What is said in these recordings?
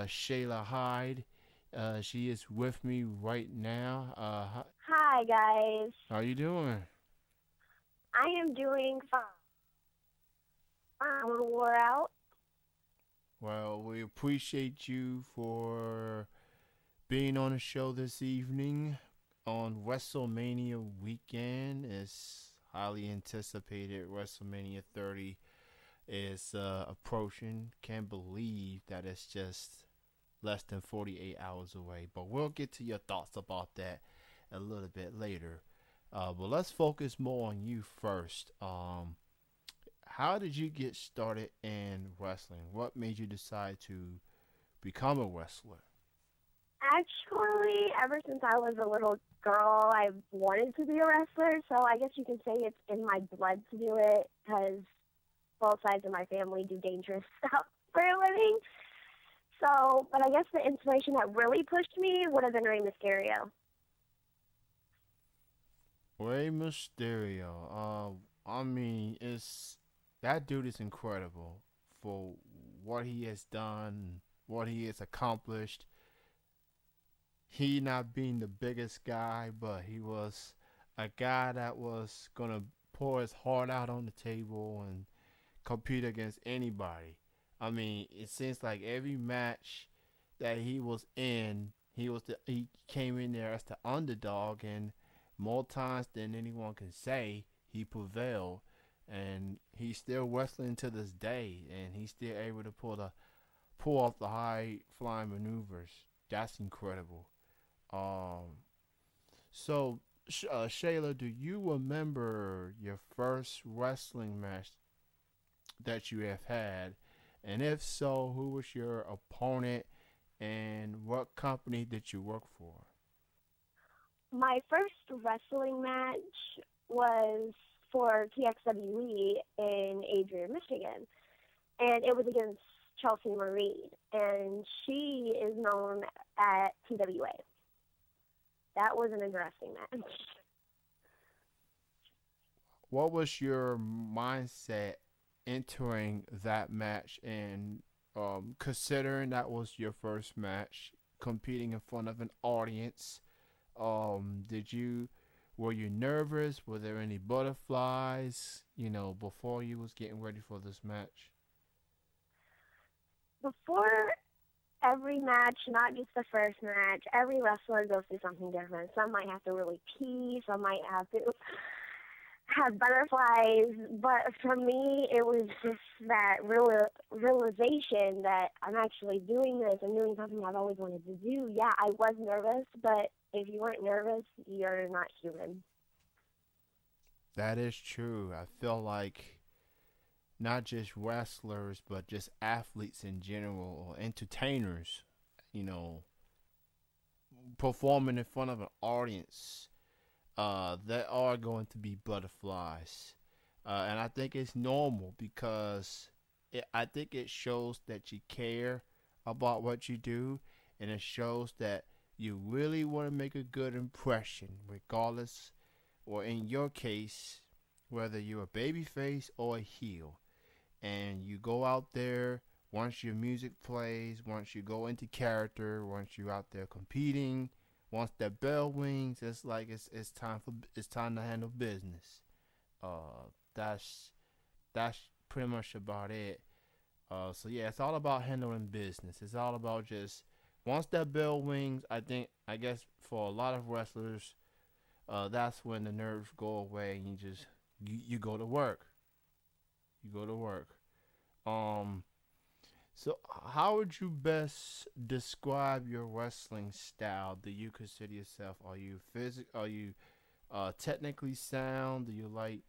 Shayla Hyde. She is with me right now. Hi guys. How you doing? I am doing fine. I'm a little wore out. Well, we appreciate you for being on the show this evening on WrestleMania weekend. It's highly anticipated. WrestleMania 30 is approaching. Can't believe that it's just less than 48 hours away. But we'll get to your thoughts about that a little bit later. But let's focus more on you first. How did you get started in wrestling? What made you decide to become a wrestler? Actually, ever since I was a little girl, I wanted to be a wrestler. So I guess you can say it's in my blood to do it because both sides of my family do dangerous stuff for a living. So, but I guess the inspiration that really pushed me would have been Rey Mysterio. Rey Mysterio. I mean, it's that dude is incredible for what he has done, what he has accomplished. He not being the biggest guy, but he was a guy that was gonna pour his heart out on the table and compete against anybody. I mean, it seems like every match that he was in, he came in there as the underdog, and more times than anyone can say, he prevailed, and he's still wrestling to this day, and he's still able to pull off the high flying maneuvers. That's incredible. Um, so Shayla, do you remember your first wrestling match that you have had? And if so, who was your opponent and what company did you work for? My first wrestling match was for TXWE in Adrian, Michigan, and it was against Chelsea Marie, and she is known at TWA. That was an interesting match. What was your mindset entering that match and considering that was your first match, competing in front of an audience? Did you were you nervous? Were there any butterflies? Before you was getting ready for this match. Before every match, not just the first match, every wrestler goes through something different. Some might have to really pee, some might have to have butterflies, but for me, it was just that realization that I'm actually doing this. I'm doing something I've always wanted to do. Yeah, I was nervous, but if you weren't nervous, you're not human. That is true. I feel like not just wrestlers, but just athletes in general, or entertainers, you know, performing in front of an audience, there are going to be butterflies. And I think it's normal because I think it shows that you care about what you do, and it shows that you really want to make a good impression, regardless, or in your case, whether you're a babyface or a heel. And you go out there once your music plays, once you go into character, once you're out there competing, once that bell rings, it's like it's time to handle business. Uh, that's that's pretty much about it. So yeah, it's all about handling business. It's all about just once that bell rings. I guess for a lot of wrestlers, that's when the nerves go away and you go to work. You go to work. Um, so how would you best describe your wrestling style? Do you consider yourself? Are you physic? Are you technically sound? Do you like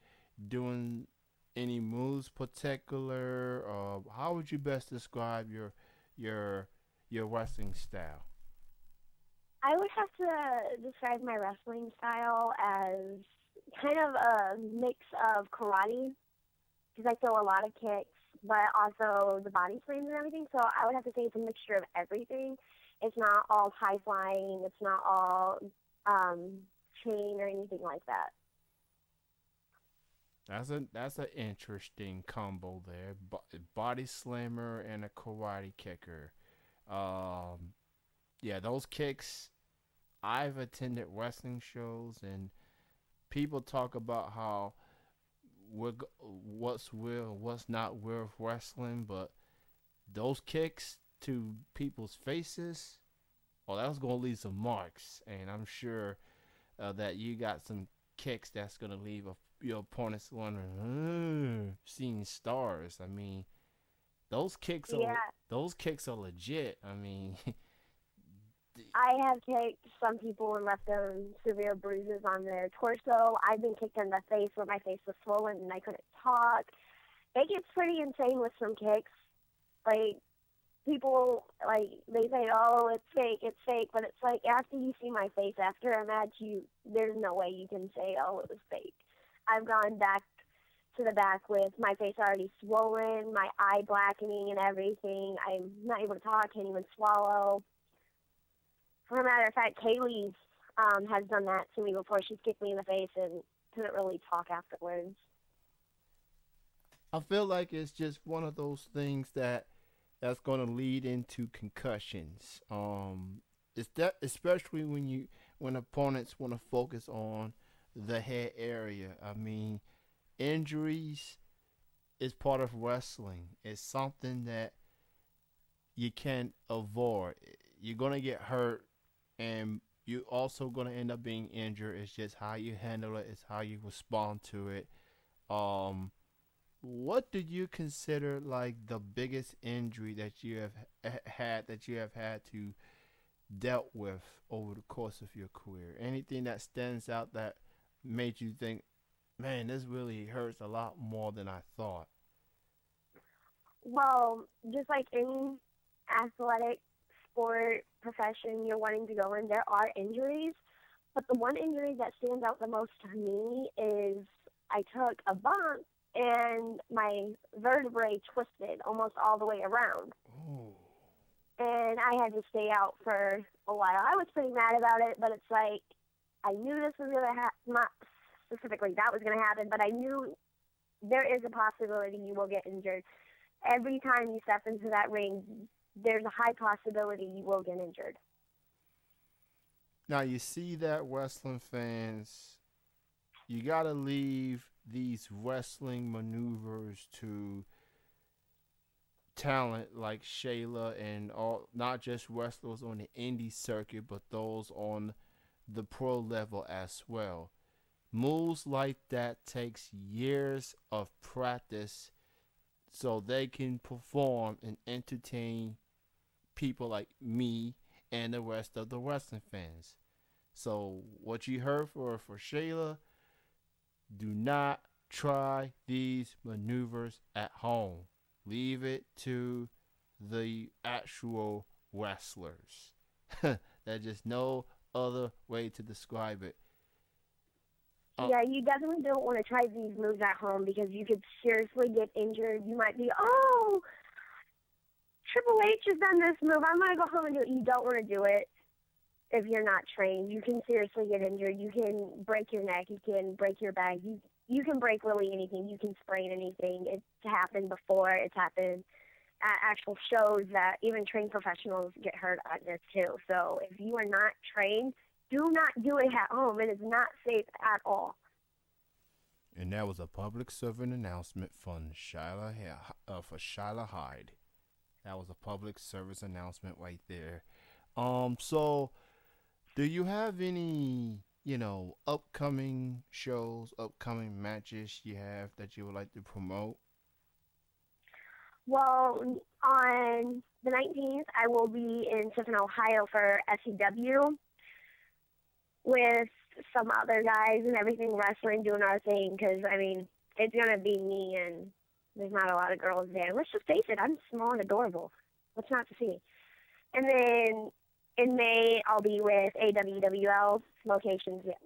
doing any moves particular? How would you best describe your your wrestling style? I would have to describe my wrestling style as kind of a mix of karate because I throw a lot of kicks, but also the body slams and everything. So I would have to say it's a mixture of everything. It's not all high flying. It's not all um, chain or anything like that. That's an interesting combo there. Body slammer and a karate kicker. yeah, those kicks. I've attended wrestling shows, and people talk about how what's real, what's not worth wrestling, but those kicks to people's faces, oh, that's gonna leave some marks, and I'm sure that you got some kicks that's gonna leave your opponents wondering, seeing stars. I mean, those kicks are Yeah, those kicks are legit. I mean, I have kicked some people and left them severe bruises on their torso. I've been kicked in the face where my face was swollen and I couldn't talk. It gets pretty insane with some kicks. Like, people, like, they say, oh, it's fake, but it's like, after you see my face after a match, there's no way you can say, oh, it was fake. I've gone back to the back with my face already swollen, my eye blackening and everything. I'm not able to talk, can't even swallow. For a matter of fact, Kaylee has done that to me before. She's kicked me in the face and couldn't really talk afterwards. I feel like it's just one of those things that's going to lead into concussions. It's that especially when opponents want to focus on the head area. I mean, injuries is part of wrestling. It's something that you can't avoid. You're gonna get hurt, and you're also gonna end up being injured. It's just how you handle it. It's how you respond to it. Um, what do you consider like the biggest injury that you have had to dealt with over the course of your career? Anything that stands out that made you think, man, this really hurts a lot more than I thought? Well, just like any athletic sport profession you're wanting to go in, there are injuries. But the one injury that stands out the most to me is I took a bump and my vertebrae twisted almost all the way around. Oh, And I had to stay out for a while. I was pretty mad about it, but it's like I knew this was going to happen. Not specifically that was going to happen, but I knew there is a possibility you will get injured. Every time you step into that ring, there's a high possibility you will get injured. now you see that wrestling fans, you gotta leave these wrestling maneuvers to talent like Shayla and all, not just wrestlers on the indie circuit, but those on the pro level as well. Moves like that takes years of practice so they can perform and entertain people like me and the rest of the wrestling fans. So what you heard for Shayla, do not try these maneuvers at home. Leave it to the actual wrestlers. There's just no other way to describe it. Uh, Yeah, you definitely don't want to try these moves at home because you could seriously get injured. You might be, oh, Triple H has done this move. I'm going to go home and do it. You don't want to do it if you're not trained. You can seriously get injured. You can break your neck. You can break your back. You can break really anything. You can sprain anything. It's happened before. It's happened at actual shows that even trained professionals get hurt at this too. So if you are not trained, do not do it at home. It is not safe at all. and that was a public servant announcement from for Shayla Hyde. That was a public service announcement right there. So do you have any, upcoming shows, upcoming matches you have that you would like to promote? Well, on the 19th, I will be in Tiffin, Ohio for SEW with some other guys and everything wrestling, doing our thing. Because I mean, it's gonna be me, and there's not a lot of girls there. Let's just face it, I'm small and adorable. What's not to see? And then in May, I'll be with AWWL. Locations yet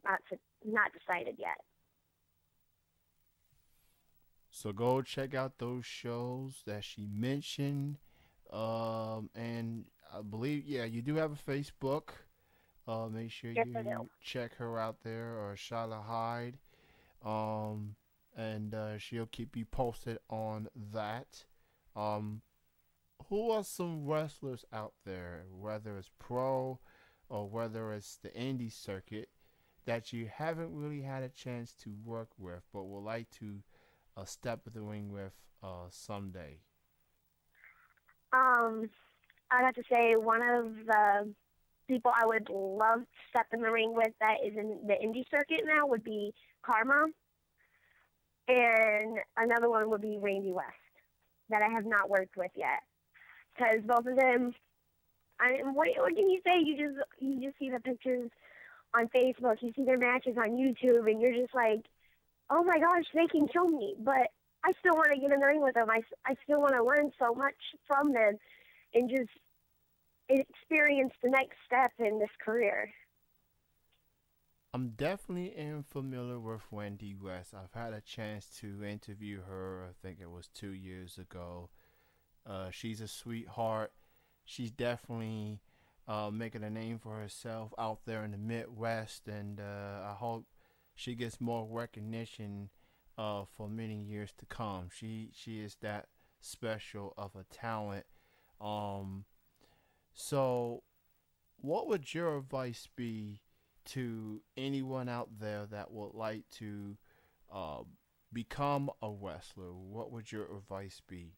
not decided yet. So go check out those shows that she mentioned. And I believe, yeah, you do have a Facebook. Make sure Yes, I do. you check her out there, or Shayla Hyde. Um, and she'll keep you posted on that. Um, who are some wrestlers out there, whether it's pro or whether it's the indie circuit, that you haven't really had a chance to work with, but would like to step in the ring with someday? Um, I'd have to say one of the people I would love to step in the ring with that is in the indie circuit now would be Karma, and another one would be Randy West that I have not worked with yet. Because both of them, what can you say? You just see the pictures on Facebook, you see their matches on YouTube, and you're just like, oh my gosh, they can kill me. But I still want to get in the ring with them. I still want to learn so much from them and just experience the next step in this career. I'm definitely familiar with Wendy West. I've had a chance to interview her. I think it was 2 years ago. She's a sweetheart. She's definitely making a name for herself out there in the Midwest, and I hope she gets more recognition for many years to come. She is that special of a talent. Um, so, what would your advice be to anyone out there that would like to uh, become a wrestler? What would your advice be?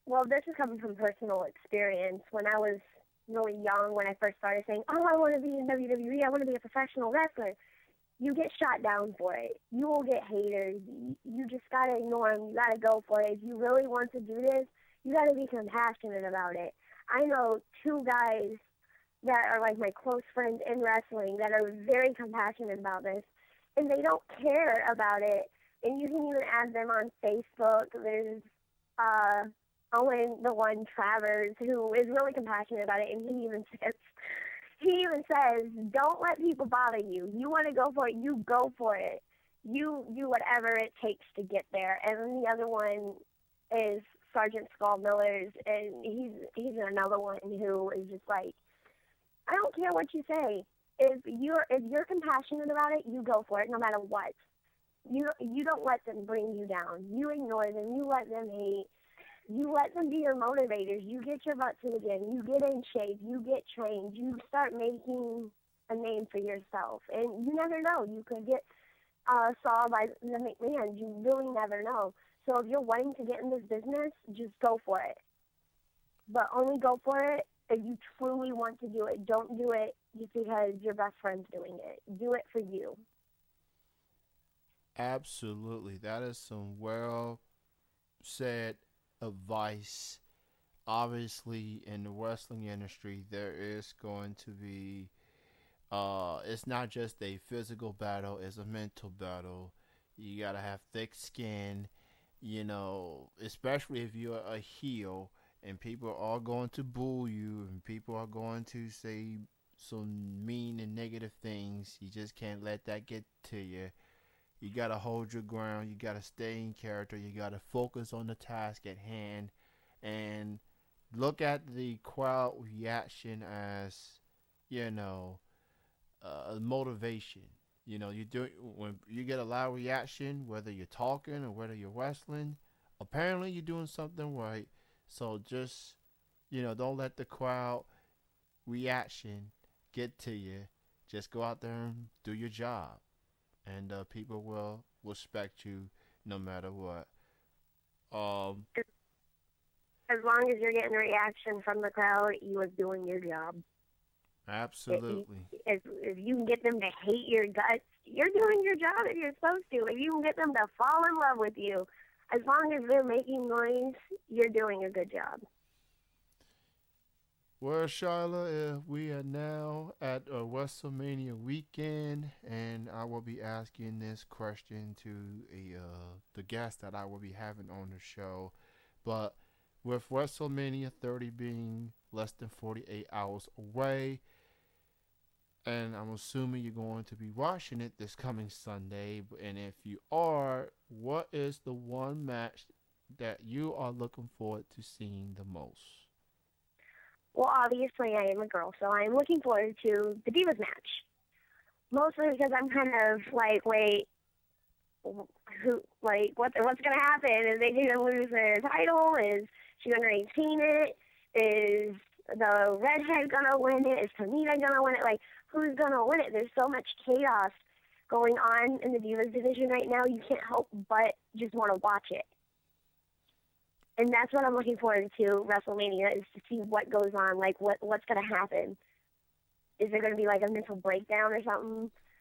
Well, this is coming from personal experience. When I was really young, when I first started saying, oh, I want to be in WWE, I want to be a professional wrestler, you get shot down for it. You will get haters. You just got to ignore them. You got to go for it. If you really want to do this, you got to be compassionate about it. I know two guys that are like my close friends in wrestling that are very compassionate about this, and they don't care about it. And you can even add them on Facebook. There's Owen, the one Travers, who is really compassionate about it, and he even says, don't let people bother you. You want to go for it, you go for it. You do whatever it takes to get there. And then the other one is Sergeant Skull Millers, and he's another one who is just like, I don't care what you say. If you're compassionate about it, you go for it no matter what. You don't let them bring you down. You ignore them. You let them hate. You let them be your motivators. You get your butt to the gym. You get in shape. You get trained. You start making a name for yourself. And you never know. You could get saw by the McMahons. You really never know. So if you're wanting to get in this business, just go for it. But only go for it if you truly want to do it. Don't do it just because your best friend's doing it. Do it for you. Absolutely. That is some well said advice. Obviously, in the wrestling industry, there is going to be, it's not just a physical battle, it's a mental battle. You got to have thick skin, especially if you're a heel and people are going to boo you and people are going to say some mean and negative things. You just can't let that get to you. You got to hold your ground. You got to stay in character. You got to focus on the task at hand and look at the crowd reaction as, you know, motivation. You do when you get a loud reaction, whether you're talking or whether you're wrestling, apparently you're doing something right. So just, don't let the crowd reaction get to you. Just go out there and do your job, and people will respect you no matter what. Um, As long as you're getting a reaction from the crowd, you are doing your job. Absolutely. If you can get them to hate your guts, you're doing your job if you're supposed to. If you can get them to fall in love with you, as long as they're making noise, you're doing a good job. Well, Shayla, we are now at WrestleMania weekend, and I will be asking this question to the guest that I will be having on the show. But with WrestleMania 30 being less than 48 hours away, and I'm assuming you're going to be watching it this coming Sunday. And if you are, what is the one match that you are looking forward to seeing the most? Well, obviously, I am a girl, so I'm looking forward to the Divas match. Mostly because I'm kind of like, wait, what's going to happen? Is they going to lose their title? Is she gonna retain it? Is the redhead gonna win it? Is Tamina gonna win it? Like, who's gonna win it? There's so much chaos going on in the Divas division right now. You can't help but just want to watch it. And that's what I'm looking forward to, WrestleMania, is to see what goes on, like what's gonna happen. Is there gonna be like a mental breakdown or something?